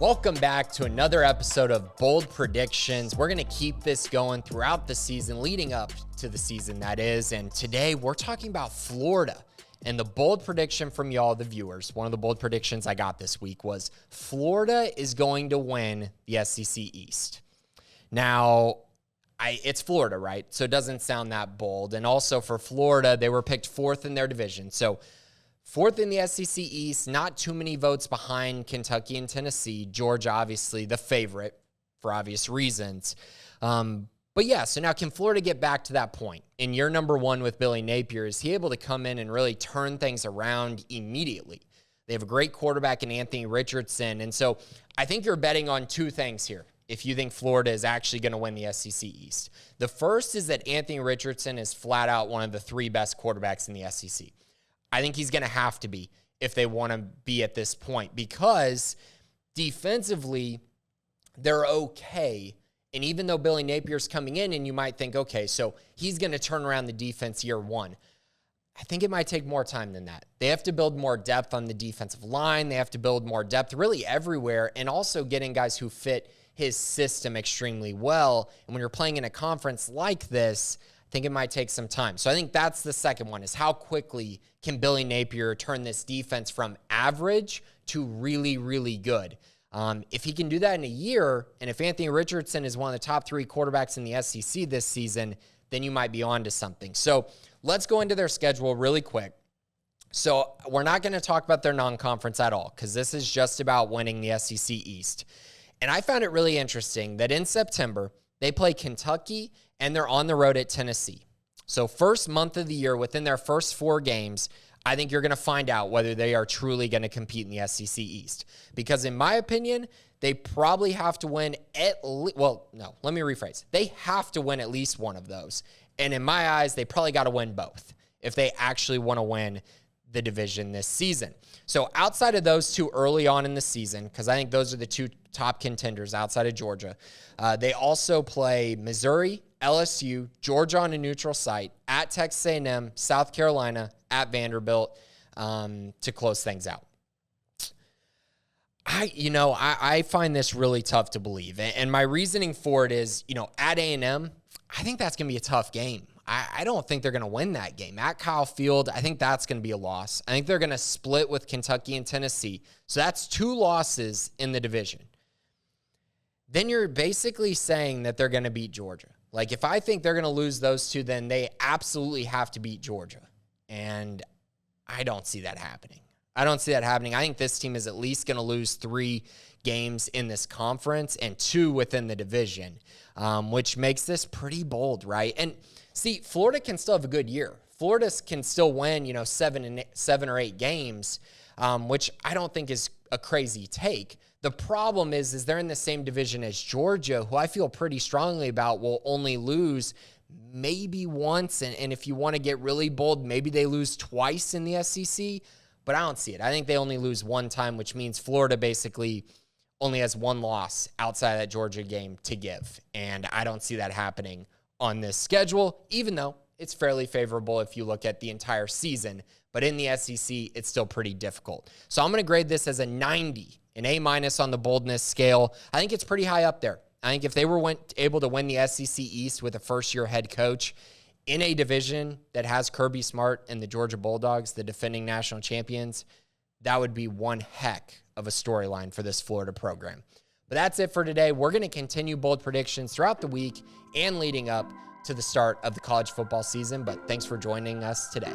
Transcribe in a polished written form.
Welcome back to another episode of Bold Predictions. We're going to keep this going throughout the season, leading up to the season that is. And today we're talking about Florida. And the bold prediction from y'all, the viewers, one of the bold predictions I got this week was Florida is going to win the SEC East. Now, it's Florida, right? So it doesn't sound that bold. And also for Florida, they were picked fourth in their division. So fourth in the SEC East, not too many votes behind Kentucky and Tennessee. Georgia, obviously, the favorite for obvious reasons. But yeah, so now can Florida get back to that point? In year number one with Billy Napier, is he able to come in and really turn things around immediately? They have a great quarterback in Anthony Richardson. And so I think you're betting on two things here if you think Florida is actually going to win the SEC East. The first is that Anthony Richardson is flat out one of the three best quarterbacks in the SEC. I think he's going to have to be if they want to be at this point, because defensively, they're okay. And even though Billy Napier's coming in and you might think, okay, so he's going to turn around the defense year one, I think it might take more time than that. They have to build more depth on the defensive line. They have to build more depth really everywhere, and also getting guys who fit his system extremely well. And when you're playing in a conference like this, I think it might take some time. So I think that's the second one, is how quickly can Billy Napier turn this defense from average to really, really good. If he can do that in a year, and if Anthony Richardson is one of the top three quarterbacks in the SEC this season, then you might be on to something. So let's go into their schedule really quick. So we're not going to talk about their non-conference at all, because this is just about winning the SEC East. And I found it really interesting that in September, they play Kentucky and they're on the road at Tennessee. So first month of the year, within their first four games, I think you're going to find out whether they are truly going to compete in the SEC East. Because in my opinion, they probably have to win let me rephrase. They have to win at least one of those. And in my eyes, they probably got to win both if they actually want to win the division this season. So outside of those two early on in the season, because I think those are the two top contenders outside of Georgia, they also play Missouri, LSU, Georgia on a neutral site, at Texas A&M, South Carolina, at Vanderbilt to close things out. I find this really tough to believe. And my reasoning for it is, at A&M, I think that's going to be a tough game. I don't think they're going to win that game. At Kyle Field, I think that's going to be a loss. I think they're going to split with Kentucky and Tennessee. So that's two losses in the division. Then you're basically saying that they're going to beat Georgia. Like, if I think they're going to lose those two, then they absolutely have to beat Georgia. And I don't see that happening. I think this team is at least going to lose 3 games in this conference and 2 within the division, which makes this pretty bold, right? And see, Florida can still have a good year. Florida can still win, 7 or 8 games, which I don't think is a crazy take. The problem is they're in the same division as Georgia, who I feel pretty strongly about will only lose maybe once. And if you want to get really bold, maybe they lose twice in the SEC, but I don't see it. I think they only lose one time, which means Florida basically only has one loss outside of that Georgia game to give. And I don't see that happening on this schedule, even though it's fairly favorable if you look at the entire season. But in the SEC, it's still pretty difficult. So I'm going to grade this as a 90, an A- on the boldness scale. I think it's pretty high up there. I think if they were able to win the SEC East with a first-year head coach in a division that has Kirby Smart and the Georgia Bulldogs, the defending national champions, that would be one heck of a storyline for this Florida program. But that's it for today. We're going to continue bold predictions throughout the week and leading up to the start of the college football season. But thanks for joining us today.